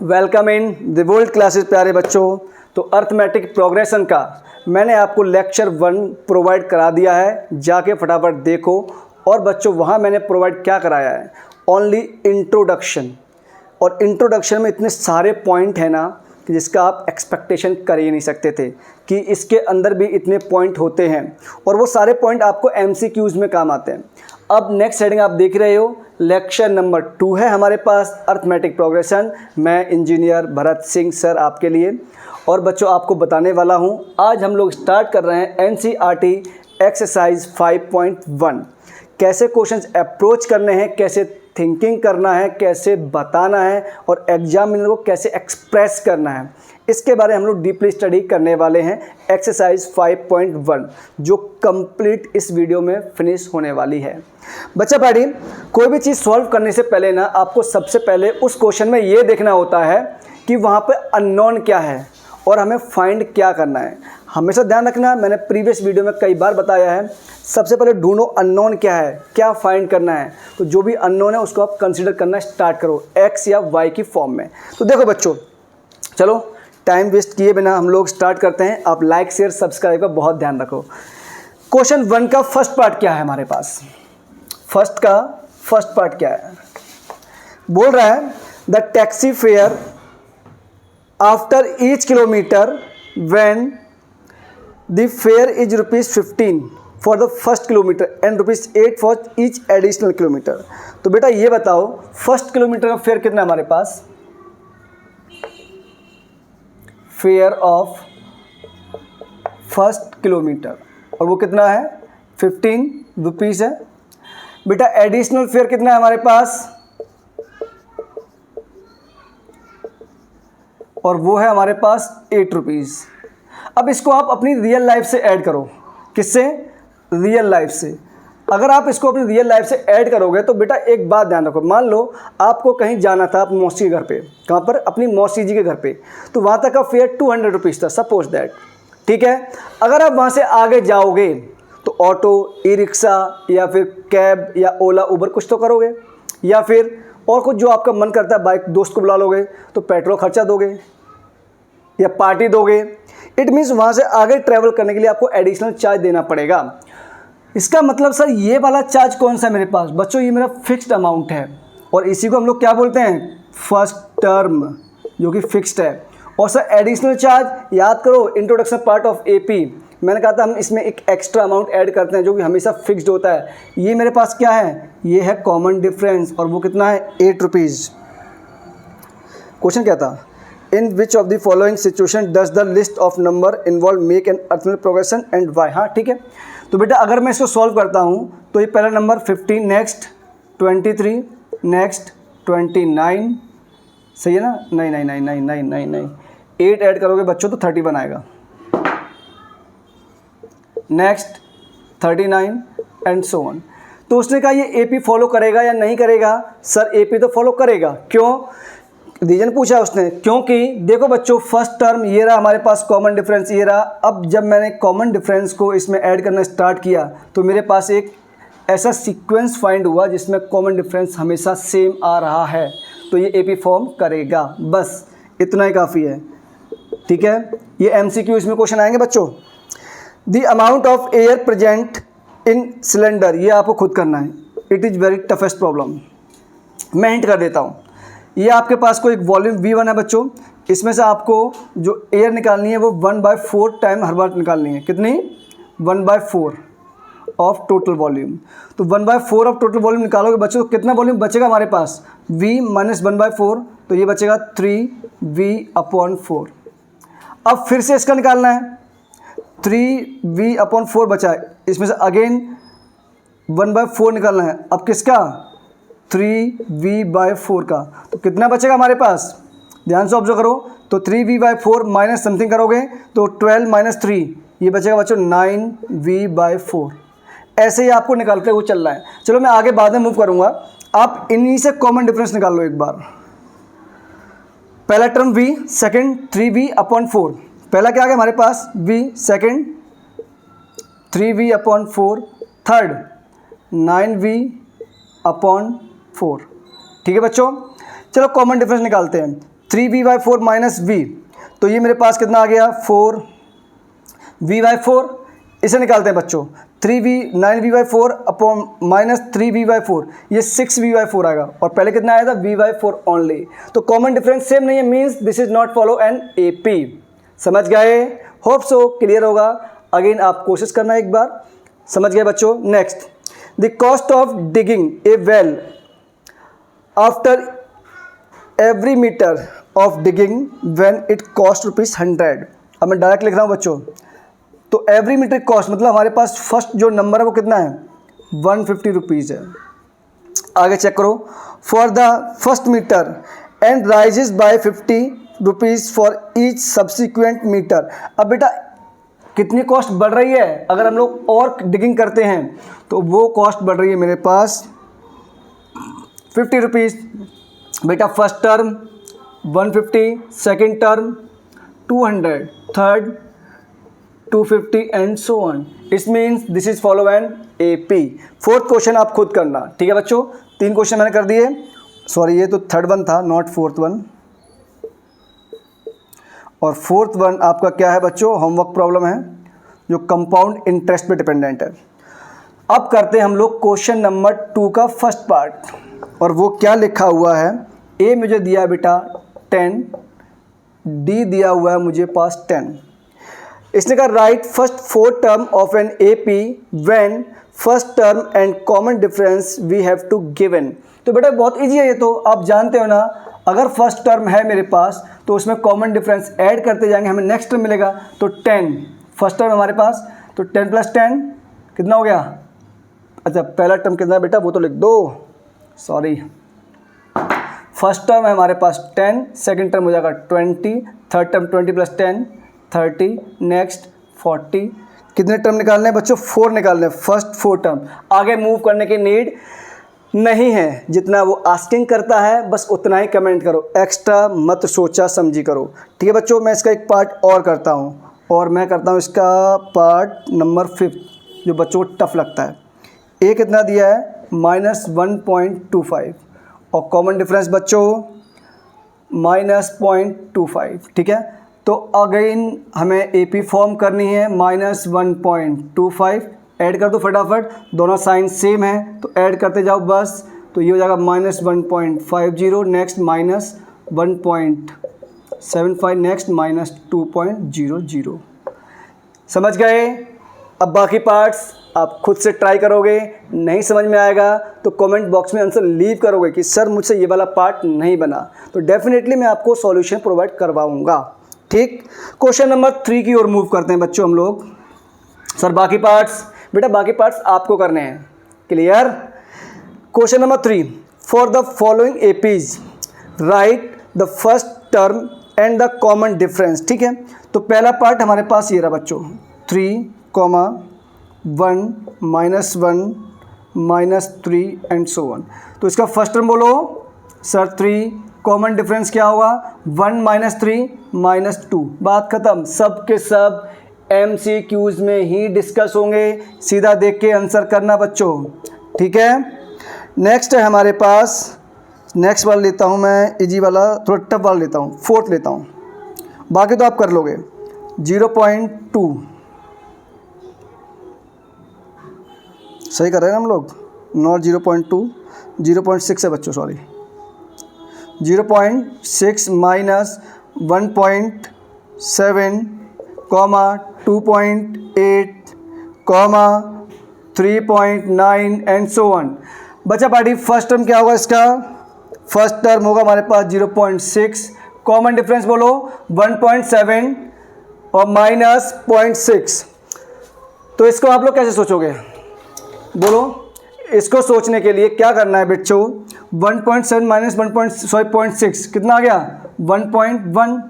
Welcome in the world classes प्यारे बच्चों। तो अर्थमेटिक प्रोग्रेशन का मैंने आपको लेक्चर 1 प्रोवाइड करा दिया है, जाके फटाफट देखो। और बच्चों वहाँ मैंने प्रोवाइड क्या कराया है, ओनली इंट्रोडक्शन। और इंट्रोडक्शन में इतने सारे पॉइंट हैं ना कि जिसका आप एक्सपेक्टेशन कर ही नहीं सकते थे कि इसके अंदर भी इतने पॉइंट होते हैं, और वो सारे पॉइंट आपको MCQs में काम आते हैं। अब नेक्स्ट हेडिंग आप देख रहे हो, लेक्चर नंबर 2 है हमारे पास अर्थमेटिक प्रोग्रेशन। मैं इंजीनियर भरत सिंह सर आपके लिए। और बच्चों आपको बताने वाला हूँ, आज हम लोग स्टार्ट कर रहे हैं NCERT एक्सरसाइज 5.1। कैसे क्वेश्चंस अप्रोच करने हैं, कैसे थिंकिंग करना है, कैसे बताना है, और एग्जामिनर को कैसे एक्सप्रेस करना है, इसके बारे में हम लोग डीपली स्टडी करने वाले हैं। एक्सरसाइज 5.1 जो कंप्लीट इस वीडियो में फिनिश होने वाली है। बच्चा पार्टी, कोई भी चीज़ सॉल्व करने से पहले ना आपको सबसे पहले उस क्वेश्चन में ये देखना होता है कि वहाँ पे अननोन क्या है और हमें फाइंड क्या करना है। हमेशा ध्यान रखना, मैंने प्रीवियस वीडियो में कई बार बताया है, सबसे पहले ढूंढो अननोन क्या है, क्या फाइंड करना है। तो जो भी अननोन है उसको आप कंसीडर करना स्टार्ट करो x या y की फॉर्म में। तो देखो बच्चों, चलो टाइम वेस्ट किए बिना हम लोग स्टार्ट करते हैं। आप लाइक शेयर सब्सक्राइब का बहुत ध्यान रखो। क्वेश्चन 1 का फर्स्ट पार्ट क्या है हमारे पास, फर्स्ट पार्ट क्या है, बोल रहा है the taxi fare after each kilometre when the fair is ₹15 for the first kilometre and ₹8 for each additional kilometre. तो बेटा ये बताओ, फर्स्ट किलोमीटर का फेयर कितना है हमारे पास, फेयर ऑफ फर्स्ट किलोमीटर, और वो कितना है ₹15 है। बेटा एडिशनल फेयर कितना है हमारे पास, और वो है हमारे पास ₹8। अब इसको आप अपनी रियल लाइफ से ऐड करो। किससे? रियल लाइफ से। अगर आप इसको अपनी रियल लाइफ से ऐड करोगे तो बेटा एक बात ध्यान रखो, मान लो आपको कहीं जाना था अपनी मौसी के घर पे, कहाँ पर, अपनी मौसी जी के घर पे, तो वहाँ तक का फेयर ₹200 था, सपोज दैट, ठीक है। अगर आप वहाँ से आगे जाओगे तो ऑटो, ई रिक्शा या फिर कैब या ओला उबर कुछ तो करोगे, या फिर और कुछ जो आपका मन करता है, बाइक दोस्त को बुला लोगे तो पेट्रोल खर्चा दोगे या पार्टी दोगे। इट मीन्स वहाँ से आगे ट्रैवल करने के लिए आपको एडिशनल चार्ज देना पड़ेगा। इसका मतलब सर ये वाला चार्ज कौन सा है मेरे पास, बच्चों ये मेरा फिक्स्ड अमाउंट है, और इसी को हम लोग क्या बोलते हैं, फर्स्ट टर्म, जो कि फिक्स्ड है। और सर एडिशनल चार्ज याद करो, इंट्रोडक्शन पार्ट ऑफ AP मैंने कहा था हम इसमें एक एक्स्ट्रा अमाउंट ऐड करते हैं जो कि हमेशा फिक्स्ड होता है। ये मेरे पास क्या है, ये है कॉमन डिफरेंस, और वो कितना है ₹8। क्वेश्चन क्या था, in which of the following situation does the list of number involve make an arithmetic progression and why. हाँ ठीक है। तो बेटा अगर मैं इसको सॉल्व करता हूँ तो ये पहला नंबर 15, नेक्स्ट 23, नेक्स्ट 29, सही है ना, नहीं 8 ऐड करोगे बच्चों तो 31 आएगा, नेक्स्ट 39 एंड सो ऑन। तो उसने कहा ये AP फॉलो करेगा या नहीं करेगा, सर AP तो फॉलो करेगा। क्यों, रीजन पूछा उसने, क्योंकि देखो बच्चों फर्स्ट टर्म ये रहा हमारे पास, कॉमन डिफरेंस ये रहा। अब जब मैंने कॉमन डिफरेंस को इसमें ऐड करना स्टार्ट किया तो मेरे पास एक ऐसा सीक्वेंस फाइंड हुआ जिसमें कॉमन डिफरेंस हमेशा सेम आ रहा है, तो ये AP फॉर्म करेगा। बस इतना ही काफ़ी है, ठीक है। ये MCQ इसमें क्वेश्चन आएंगे बच्चों। The amount of air present in cylinder, ये आपको खुद करना है, it is very toughest problem. मैं हिंट कर देता हूँ, ये आपके पास कोई एक वॉल्यूम V1 है बच्चों, इसमें से आपको जो एयर निकालनी है वो 1/4 टाइम हर बार निकालनी है। कितनी? 1/4 ऑफ टोटल वॉल्यूम। तो 1/4 ऑफ टोटल वॉल्यूम निकालोगे बच्चों तो कितना वॉल्यूम बचेगा हमारे पास, V - 1/4, तो ये बचेगा 3V/4। अब फिर से इसका निकालना है, 3V/4 बचा है, इसमें से अगेन 1/4 निकालना है। अब किसका, 3V/4 का। तो कितना बचेगा हमारे पास, ध्यान से ऑब्जर्व करो, तो 3V/4 माइनस समथिंग करोगे तो 12 - 3, ये बचेगा बच्चों 9V/4। ऐसे ही आपको निकालते हुए चल रहा है। चलो मैं आगे बाद में मूव करूंगा, आप इन्हीं से कॉमन डिफरेंस निकाल लो एक बार। पहला टर्म V, सेकेंड 3V/4, पहला क्या आ गया हमारे पास V, second 3V/4, third 9V/4, ठीक है बच्चों। चलो कॉमन डिफरेंस निकालते हैं। 3v/4 माइनस v, तो ये मेरे पास कितना आ गया 4v/4, इसे निकालते हैं बच्चों। 9v/4 अपॉन माइनस 3v/4, ये 6v/4 आएगा, और पहले कितना आया था v/4 ओनली। तो कॉमन डिफरेंस सेम नहीं है, means this is not follow an AP। समझ गए? होप सो क्लियर होगा। अगेन आप कोशिश करना एक बार। समझ गए बच्चों? Next, the cost of digging a well after every metre of digging when it cost ₹100। अब मैं डायरेक्ट लिख रहा हूँ बच्चों, तो एवरी मीटर कॉस्ट मतलब हमारे पास फर्स्ट जो नंबर है वो कितना है 150 रुपीज़ है। आगे चेक करो, for the first metre and rises by 50 rupees for each subsequent metre. अब बेटा कितनी कॉस्ट बढ़ रही है, अगर हम लोग और डिगिंग करते हैं तो वो कॉस्ट बढ़ रही है मेरे पास 50 रुपीज़। बेटा first term 150, second term 200, third 250 and so on. It means this is follow an AP। Fourth question आप खुद करना, ठीक है बच्चों? 3 क्वेश्चन मैंने कर दिए, सॉरी ये तो थर्ड वन था, नॉट फोर्थ वन। और फोर्थ वन आपका क्या है बच्चों? होमवर्क प्रॉब्लम है जो कंपाउंड इंटरेस्ट पे डिपेंडेंट है। अब करते हैं हम लोग क्वेश्चन नंबर 2 का फर्स्ट पार्ट, और वो क्या लिखा हुआ है। A मुझे दिया है बेटा 10, D दिया हुआ है मुझे पास 10। इसने कहा write first 4 term of an AP when first term and common difference we have to given. तो बेटा बहुत इजी है ये, तो आप जानते हो ना, अगर फर्स्ट टर्म है मेरे पास तो उसमें कॉमन डिफरेंस ऐड करते जाएंगे, हमें नेक्स्ट टर्म मिलेगा। तो 10 फर्स्ट टर्म हमारे पास, तो 10 + 10 कितना हो गया? अच्छा पहला टर्म कितना है बेटा वो तो लिख दो, सॉरी। फर्स्ट टर्म है हमारे पास 10, सेकंड टर्म हो जाएगा 20, थर्ड टर्म 20 + 10 30, नेक्स्ट 40। कितने टर्म निकालने हैं बच्चों? 4 निकालने हैं, फर्स्ट 4 टर्म। आगे मूव करने की नीड नहीं है, जितना वो आस्किंग करता है बस उतना ही कमेंट करो, एक्स्ट्रा मत सोचा समझी करो, ठीक है बच्चों? मैं इसका एक पार्ट और करता हूँ, और मैं करता हूँ इसका पार्ट नंबर 5 जो बच्चों को टफ लगता है। A कितना दिया है -1.25, और कॉमन डिफरेंस बच्चों -0.25, ठीक है? तो अगेन हमें AP फॉर्म करनी है, -1.25 ऐड कर दो फटाफट, दोनों साइन सेम है तो ऐड करते जाओ बस। तो ये हो जाएगा -1.50, नेक्स्ट -1.75, नेक्स्ट -2.00। समझ गए? अब बाकी पार्ट्स आप खुद से ट्राई करोगे, नहीं समझ में आएगा तो कमेंट बॉक्स में आंसर लीव करोगे कि सर मुझसे ये वाला पार्ट नहीं बना, तो डेफिनेटली मैं आपको सॉल्यूशन प्रोवाइड करवाऊंगा, ठीक? क्वेश्चन नंबर 3 की ओर मूव करते हैं बच्चों हम लोग। सर बाकी पार्ट्स, बेटा बाकी पार्ट्स आपको करने हैं, clear? Question number 3, for the following APs right the first term and the common difference, ठीक है? तो पहला पार्ट हमारे पास ये रहा बच्चों, 3, 1, -1, -3 एंड सो ऑन। तो इसका फर्स्ट टर्म बोलो सर 3, कॉमन डिफरेंस क्या होगा 1 - 3 -2। बात खत्म। सब के सब MCQs में ही डिस्कस होंगे, सीधा देख के आंसर करना बच्चों, ठीक है? नेक्स्ट है हमारे पास, नेक्स्ट वाला लेता हूँ मैं, इजी वाला, थोड़ा टफ वाला लेता हूँ, 4th लेता हूँ, बाकी तो आप कर लोगे। 0.2 सही कर रहे हैं हम लोग, नॉट 0.2, 0.6 है बच्चों, सॉरी। 0.6 - 1.7, 2.8, 3.9 and so on. बच्चा पार्टी फर्स्ट टर्म क्या होगा इसका? फर्स्ट टर्म होगा हमारे पास 0.6, कॉमन डिफरेंस बोलो 1.7 और -0.6। तो इसको आप लोग कैसे सोचोगे बोलो? इसको सोचने के लिए क्या करना है बच्चों? 1.7 - 1.6 कितना आ गया? 1.1।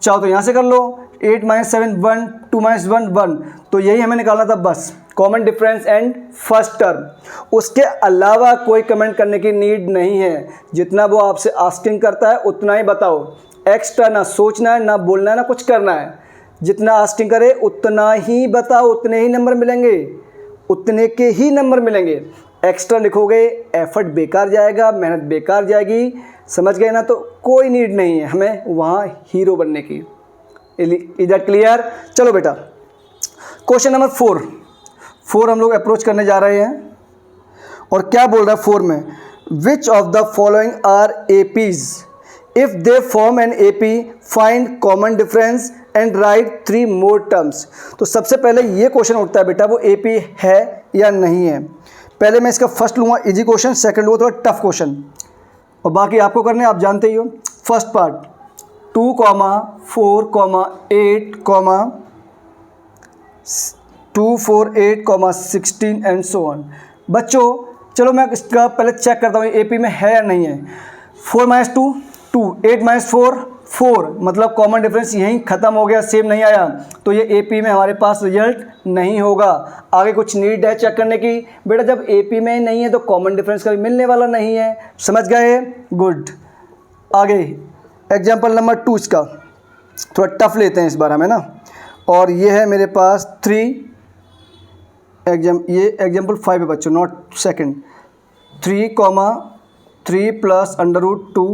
चाहो तो यहाँ से कर लो, 8 - 7 1, 2 - 1 1। तो यही हमें निकालना था बस, common difference and first term. उसके अलावा कोई कमेंट करने की नीड नहीं है, जितना वो आपसे आस्किंग करता है उतना ही बताओ, एक्स्ट्रा ना सोचना है, ना बोलना है, ना कुछ करना है। जितना आस्किंग करे उतना ही बताओ, उतने ही नंबर मिलेंगे, उतने के ही नंबर मिलेंगे। एक्स्ट्रा लिखोगे एफर्ट बेकार जाएगा, मेहनत बेकार जाएगी, समझ गए ना। तो कोई नीड नहीं है हमें वहाँ हीरो बनने की। Is that clear? चलो बेटा क्वेश्चन नंबर 4 हम लोग अप्रोच करने जा रहे हैं। और क्या बोल रहा है 4 में, which of the following are APs, if they form an AP find common difference and write 3 more terms. तो सबसे पहले ये क्वेश्चन उठता है बेटा वो एपी है या नहीं है। पहले मैं इसका फर्स्ट लूँगा इजी क्वेश्चन, सेकंड लूँगा थोड़ा टफ क्वेश्चन, और बाकी आपको करने आप जानते ही हो। First part 2, 4, 8, 2, 4, 8, 16 and so on. बच्चों चलो मैं इसका पहले चेक करता हूँ एपी में है या नहीं है। 4 - 2 2, 8 - 4 4, मतलब कॉमन डिफरेंस यहीं ख़त्म हो गया, सेम नहीं आया, तो ये एपी में हमारे पास रिजल्ट नहीं होगा। आगे कुछ नीड है चेक करने की? बेटा जब एपी में नहीं है तो कॉमन डिफरेंस कभी मिलने वाला नहीं है, समझ गए? गुड। आगे एग्जाम्पल नंबर 2, इसका थोड़ा टफ लेते हैं इस बार हमें ना। और ये है मेरे पास 3 ये एग्जाम्पल 5 है बच्चों, not second. 3, 3 + √2,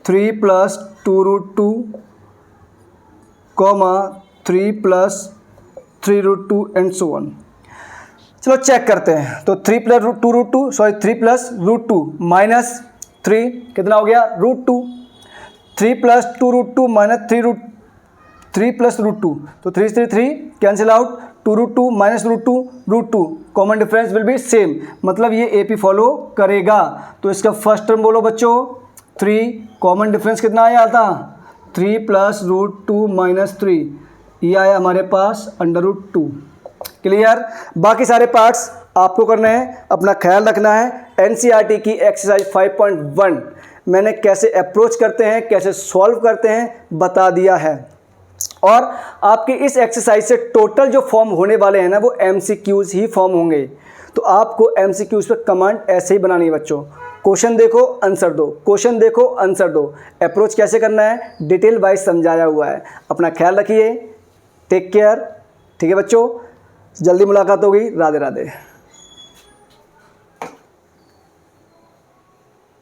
3 + 2√2, 3 + 3√2 and so on. चलो चेक करते हैं। तो 3 + 2√2 सॉरी 3 + √2 -3 कितना हो गया? √2। 3 + 2√2 -3 + √2, तो 3 3 3 cancel out, 2√2 -√2 √2, common difference will be same, मतलब ये एपी फॉलो करेगा। तो इसका फर्स्ट टर्म बोलो बच्चों 3, कॉमन डिफरेंस कितना आया था? 3 + √2 - 3, ये आया हमारे पास √2। क्लियर? बाकी सारे पार्ट्स आपको करने हैं, अपना ख्याल रखना है। एनसीईआरटी की एक्सरसाइज 5.1 मैंने कैसे अप्रोच करते हैं, कैसे सॉल्व करते हैं बता दिया है। और आपके इस एक्सरसाइज से टोटल जो फॉर्म होने वाले हैं ना वो एमसीक्यूज ही फॉर्म होंगे। तो आपको एमसीक्यूज पे कमांड ऐसे ही बनानी है बच्चों। क्वेश्चन देखो आंसर दो, क्वेश्चन देखो आंसर दो। अप्रोच कैसे करना है डिटेल वाइज समझाया हुआ है। अपना ख्याल रखिए, टेक केयर। ठीक है बच्चों, जल्दी मुलाकात होगी। राधे राधे।